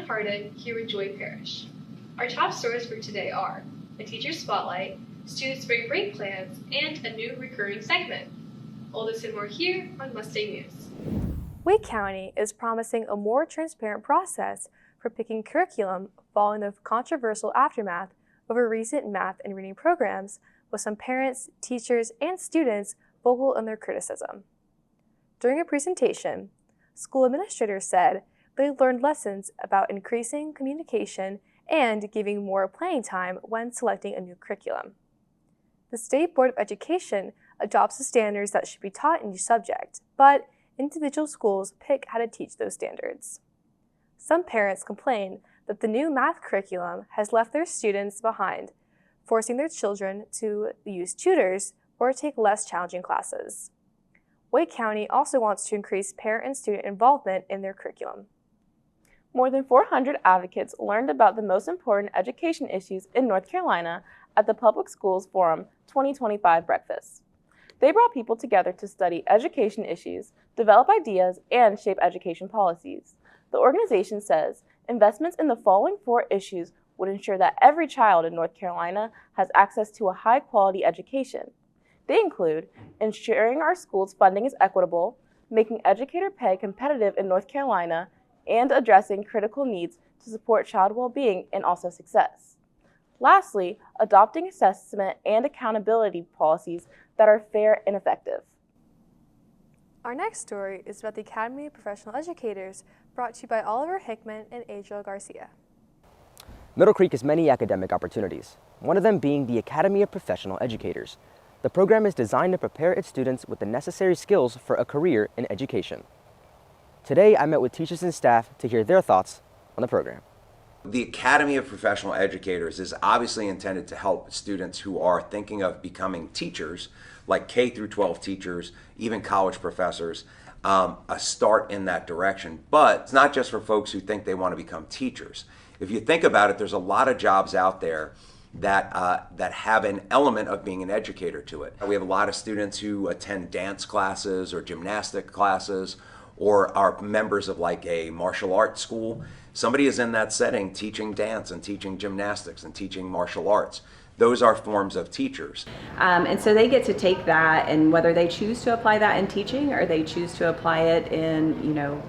Camp Hardin here in Joy Parish. Our top stories for today are a teacher spotlight, student spring break plans, and a new recurring segment. All this and more here on Mustang News. Wake County is promising a more transparent process for picking curriculum following the controversial aftermath over recent math and reading programs, with some parents, teachers, and students vocal in their criticism. During a presentation, school administrators said they learned lessons about increasing communication and giving more playing time when selecting a new curriculum. The State Board of Education adopts the standards that should be taught in each subject, but individual schools pick how to teach those standards. Some parents complain that the new math curriculum has left their students behind, forcing their children to use tutors or take less challenging classes. Wake County also wants to increase parent and student involvement in their curriculum. More than 400 advocates learned about the most important education issues in North Carolina at the Public Schools Forum 2025 breakfast. They brought people together to study education issues, develop ideas, and shape education policies. The organization says investments in the following 4 issues would ensure that every child in North Carolina has access to a high-quality education. They include ensuring our schools' funding is equitable, making educator pay competitive in North Carolina, and addressing critical needs to support child well-being and also success. Lastly, adopting assessment and accountability policies that are fair and effective. Our next story is about the Academy of Professional Educators, brought to you by Oliver Hickman and Adriel Garcia. Middle Creek has many academic opportunities, one of them being the Academy of Professional Educators. The program is designed to prepare its students with the necessary skills for a career in education. Today, I met with teachers and staff to hear their thoughts on the program. The Academy of Professional Educators is obviously intended to help students who are thinking of becoming teachers, like K through 12 teachers, even college professors, a start in that direction. But it's not just for folks who think they want to become teachers. If you think about it, there's a lot of jobs out there that have an element of being an educator to it. We have a lot of students who attend dance classes or gymnastic classes, or are members of like a martial arts school. Somebody is in that setting teaching dance and teaching gymnastics and teaching martial arts. Those are forms of teachers. And so they get to take that, and whether they choose to apply that in teaching or they choose to apply it in,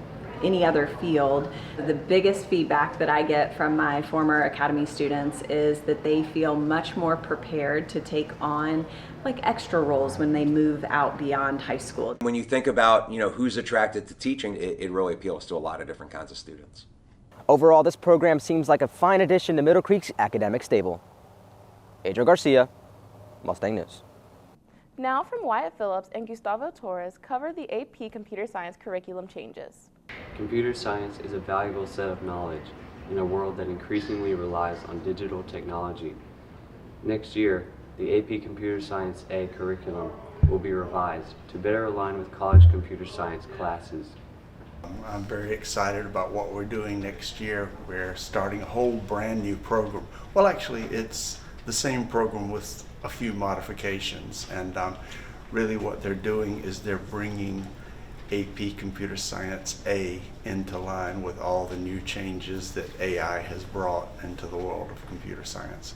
any other field. The biggest feedback that I get from my former Academy students is that they feel much more prepared to take on like extra roles when they move out beyond high school. When you think about, who's attracted to teaching, it really appeals to a lot of different kinds of students. Overall, this program seems like a fine addition to Middle Creek's academic stable. Adriel Garcia, Mustang News. Now from Wyatt Phillips and Gustavo Torres cover the AP Computer Science curriculum changes. Computer science is a valuable set of knowledge in a world that increasingly relies on digital technology. Next year, the AP Computer Science A curriculum will be revised to better align with college computer science classes. I'm very excited about what we're doing next year. We're starting a whole brand new program. Well, actually, it's the same program with a few modifications, and really what they're doing is they're bringing AP Computer Science A into line with all the new changes that AI has brought into the world of computer science.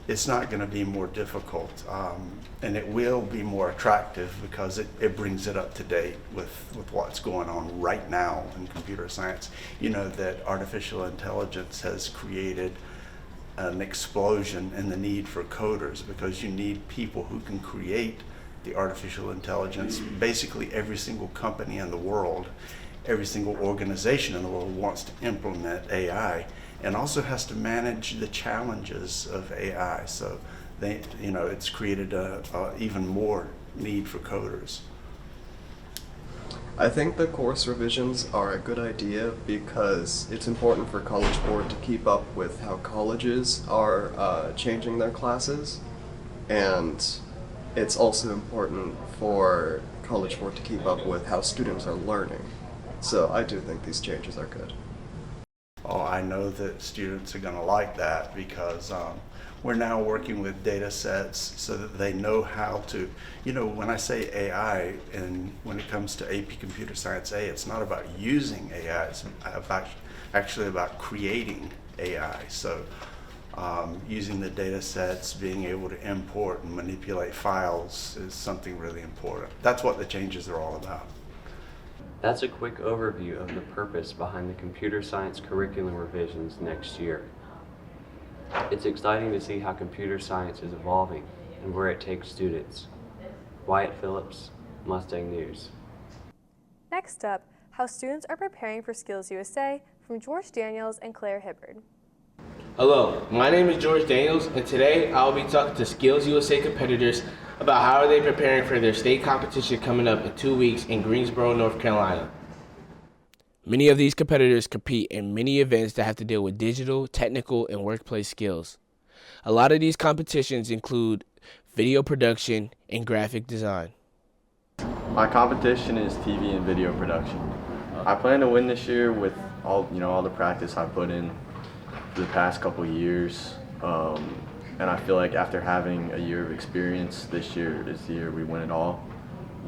It's not going to be more difficult, and it will be more attractive because it brings it up to date with what's going on right now in computer science. You know that artificial intelligence has created an explosion in the need for coders, because you need people who can create the artificial intelligence. Basically every single company in the world, every single organization in the world wants to implement AI, and also has to manage the challenges of AI. So it's created a even more need for coders. I think the course revisions are a good idea because it's important for College Board to keep up with how colleges are changing their classes, and it's also important for College Board to keep up with how students are learning. So I do think these changes are good. Oh, I know that students are going to like that because we're now working with data sets so that they know how to, when I say AI, and when it comes to AP Computer Science A, it's not about using AI, it's about actually about creating AI. So using the data sets, being able to import and manipulate files is something really important. That's what the changes are all about. That's a quick overview of the purpose behind the computer science curriculum revisions next year. It's exciting to see how computer science is evolving and where it takes students. Wyatt Phillips, Mustang News. Next up, how students are preparing for Skills USA from George Daniels and Claire Hibbard. Hello, my name is George Daniels, and today I'll be talking to Skills USA competitors about how are they preparing for their state competition coming up in 2 weeks in Greensboro, North Carolina. Many of these competitors compete in many events that have to deal with digital, technical, and workplace skills. A lot of these competitions include video production and graphic design. My competition is TV and video production. I plan to win this year with all the practice I put in for the past couple years, and I feel like after having a year of experience, this year is the year we win it all,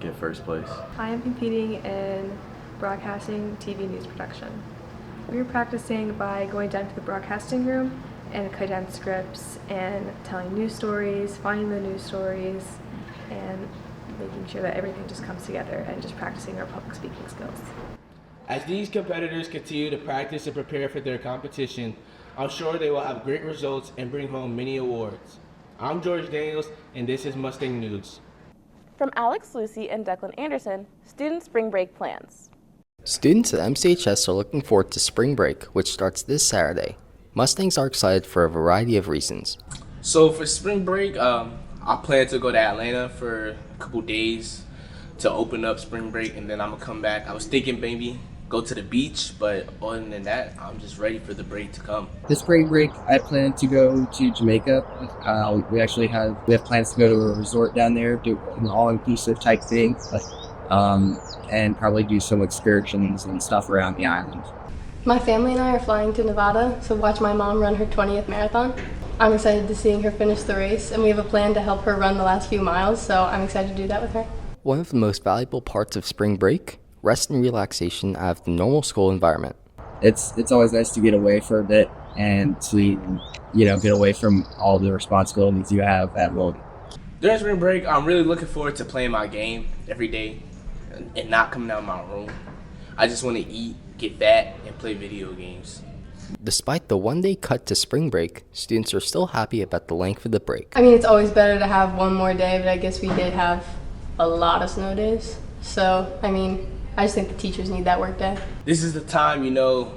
get first place. I am competing in broadcasting TV news production. We were practicing by going down to the broadcasting room and cutting down scripts and telling news stories, finding the news stories, and making sure that everything just comes together and just practicing our public speaking skills. As these competitors continue to practice and prepare for their competition, I'm sure they will have great results and bring home many awards. I'm George Daniels, and this is Mustang News. From Alex Lucy and Declan Anderson, student spring break plans. Students at MCHS are looking forward to spring break, which starts this Saturday. Mustangs are excited for a variety of reasons. So for spring break, I plan to go to Atlanta for a couple days to open up spring break, and then I'm gonna come back. I was thinking maybe go to the beach, but other than that, I'm just ready for the break to come. This spring break, I plan to go to Jamaica. We have plans to go to a resort down there, do an all-inclusive type thing, and probably do some excursions and stuff around the island. My family and I are flying to Nevada to watch my mom run her 20th marathon. I'm excited to seeing her finish the race, and we have a plan to help her run the last few miles, so I'm excited to do that with her. One of the most valuable parts of spring break, rest and relaxation out of the normal school environment. It's always nice to get away for a bit and to get away from all the responsibilities you have at home. During spring break, I'm really looking forward to playing my game every day and not coming out of my room. I just want to eat, get fat, and play video games. Despite the one-day cut to spring break, students are still happy about the length of the break. I mean, it's always better to have one more day, but I guess we did have a lot of snow days. So, I just think the teachers need that work day. This is the time,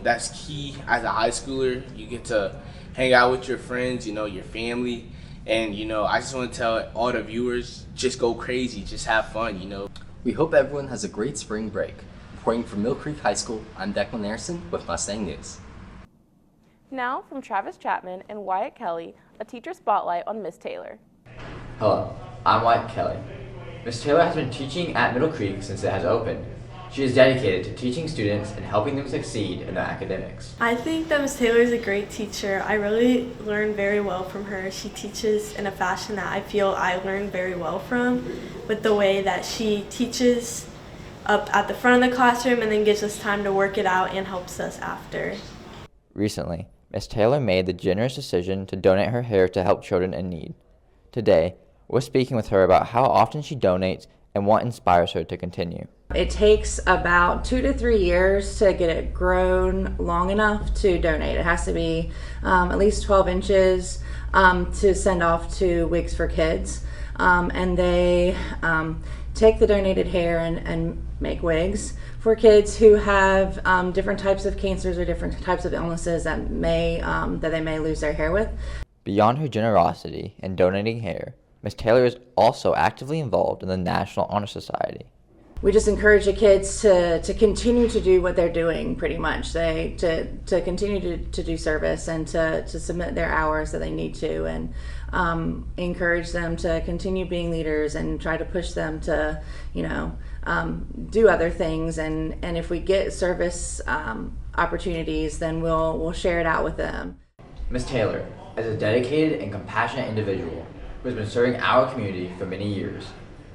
that's key as a high schooler. You get to hang out with your friends, your family. And, I just want to tell all the viewers, just go crazy, just have fun, We hope everyone has a great spring break. Reporting from Mill Creek High School, I'm Declan Anderson with Mustang News. Now from Travis Chapman and Wyatt Kelly, a teacher spotlight on Miss Taylor. Hello, I'm Wyatt Kelly. Miss Taylor has been teaching at Middle Creek since it has opened. She is dedicated to teaching students and helping them succeed in their academics. I think that Miss Taylor is a great teacher. I really learned very well from her. She teaches in a fashion that I feel I learned very well from, with the way that she teaches up at the front of the classroom and then gives us time to work it out and helps us after. Recently, Miss Taylor made the generous decision to donate her hair to help children in need. Today, we're speaking with her about how often she donates and what inspires her to continue. It takes about 2 to 3 years to get it grown long enough to donate. It has to be at least 12 inches to send off to Wigs for Kids. And they take the donated hair and make wigs for kids who have different types of cancers or different types of illnesses that they may lose their hair with. Beyond her generosity in donating hair, Ms. Taylor is also actively involved in the National Honor Society. We just encourage the kids to continue to do what they're doing, pretty much. To continue to do service and to submit their hours that they need to, and encourage them to continue being leaders and try to push them to, do other things. And if we get service opportunities, then we'll share it out with them. Ms. Taylor is a dedicated and compassionate individual who has been serving our community for many years.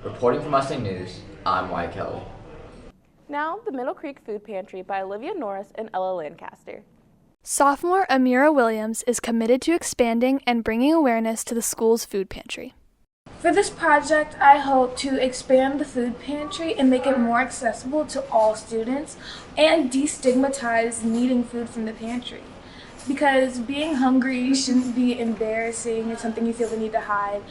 Reporting for Mustang News, I'm Wyatt Kelly. Now, the Middle Creek Food Pantry by Olivia Norris and Ella Lancaster. Sophomore Amira Williams is committed to expanding and bringing awareness to the school's food pantry. For this project, I hope to expand the food pantry and make it more accessible to all students and destigmatize needing food from the pantry. Because being hungry shouldn't be embarrassing. It's something you feel the need to hide.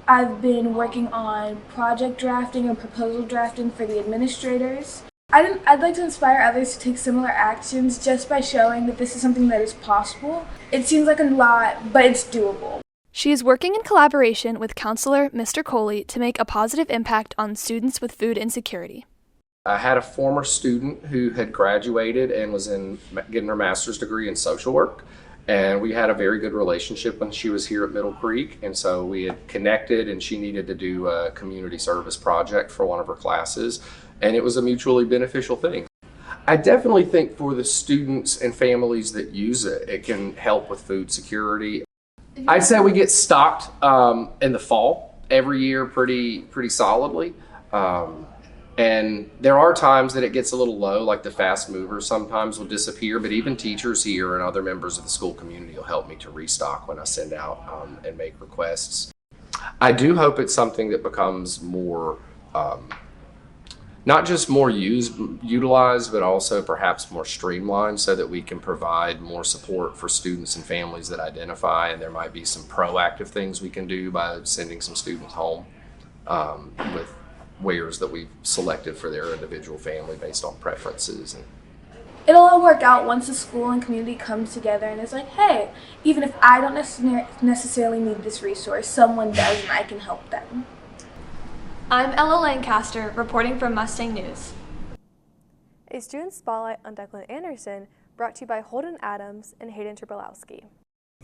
I've been working on project drafting and proposal drafting for the administrators. I'd like to inspire others to take similar actions just by showing that this is something that is possible. It seems like a lot, but it's doable. She is working in collaboration with counselor Mr. Coley to make a positive impact on students with food insecurity. I had a former student who had graduated and was getting her master's degree in social work. And we had a very good relationship when she was here at Middle Creek. And so we had connected, and she needed to do a community service project for one of her classes. And it was a mutually beneficial thing. I definitely think for the students and families that use it, it can help with food security. I'd say we get stocked in the fall every year pretty solidly. And there are times that it gets a little low, like the fast movers sometimes will disappear, but even teachers here and other members of the school community will help me to restock when I send out and make requests. I do hope it's something that becomes more, not just more utilized, but also perhaps more streamlined so that we can provide more support for students and families that identify, and there might be some proactive things we can do by sending some students home with wares that we've selected for their individual family based on preferences. It'll all work out once the school and community comes together and it's like, hey, even if I don't necessarily need this resource, someone does and I can help them. I'm Ella Lancaster, reporting for Mustang News. A student spotlight on Declan Anderson brought to you by Holden Adams and Hayden Tripolowski.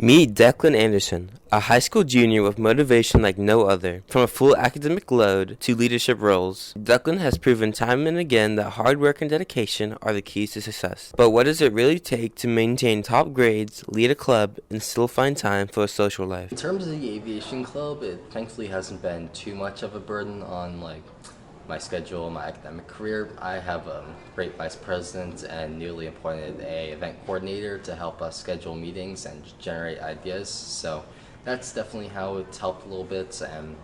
Meet Declan Anderson, a high school junior with motivation like no other. From a full academic load to leadership roles, Declan has proven time and again that hard work and dedication are the keys to success. But what does it really take to maintain top grades, lead a club, and still find time for a social life? In terms of the aviation club, it thankfully hasn't been too much of a burden on my schedule, my academic career. I have a great vice president and newly appointed a event coordinator to help us schedule meetings and generate ideas. So that's definitely how it's helped a little bit, and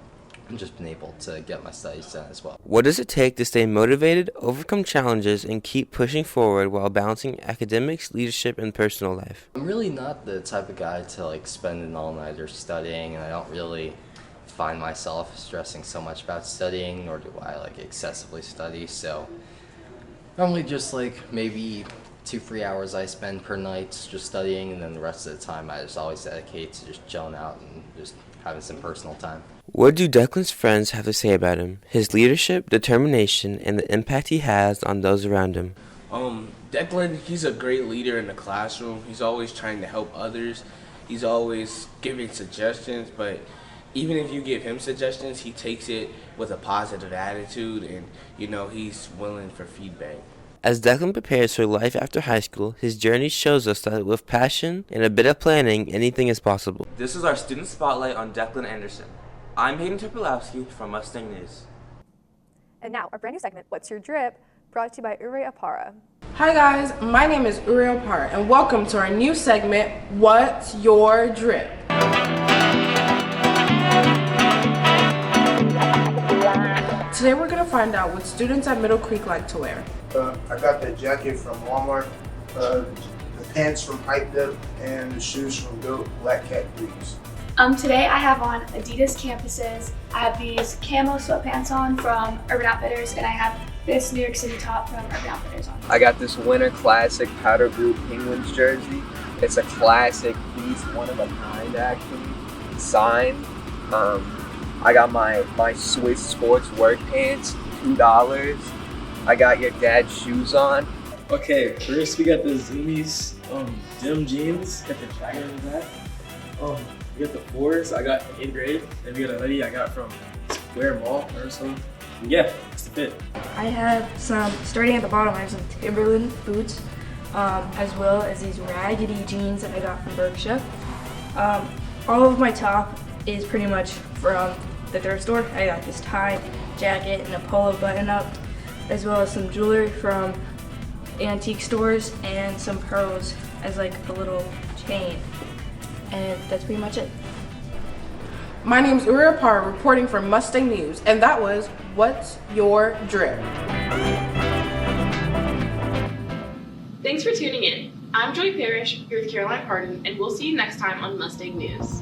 I've just been able to get my studies done as well. What does it take to stay motivated, overcome challenges, and keep pushing forward while balancing academics, leadership, and personal life? I'm really not the type of guy to spend an all-nighter studying, and I don't really find myself stressing so much about studying, nor do I excessively study. So normally just maybe 2-3 hours I spend per night just studying, and then the rest of the time I just always dedicate to just chilling out and just having some personal time. What do Declan's friends have to say about him, his leadership, determination, and the impact he has on those around him? Declan, he's a great leader in the classroom. He's always trying to help others. He's always giving suggestions, but even if you give him suggestions, he takes it with a positive attitude, and he's willing for feedback. As Declan prepares for life after high school, his journey shows us that with passion and a bit of planning, anything is possible. This is our student spotlight on Declan Anderson. I'm Hayden Tripolowski from Mustang News. And now, our brand new segment, What's Your Drip, brought to you by Ure Apara. Hi guys, my name is Ure Apara, and welcome to our new segment, What's Your Drip? Today we're going to find out what students at Middle Creek like to wear. I got the jacket from Walmart, the pants from Hyped Up, and the shoes from Goat Black Cat Boots. Today I have on Adidas Campuses. I have these camo sweatpants on from Urban Outfitters, and I have this New York City top from Urban Outfitters on. I got this Winter Classic Powder Blue Penguins jersey. It's a classic piece, one of a kind actually, signed. I got my Swiss Sports work pants, $2. I got your dad's shoes on. Okay, first we got the Zoomies gym jeans, got the jacket in the back. We got the fours I got in 8th grade, and we got a hoodie I got from Square Mall or something. And yeah, it's the fit. I have some, starting at the bottom, I have some Timberland boots, as well as these raggedy jeans that I got from Berkshire. All of my top is pretty much from the thrift store. I got this tie, jacket, and a polo button up, as well as some jewelry from antique stores and some pearls as like a little chain. And that's pretty much it. My name is Uriel Parr, reporting for Mustang News, and that was What's Your Drip? Thanks for tuning in. I'm Joy Parrish here with Caroline Hardin, and we'll see you next time on Mustang News.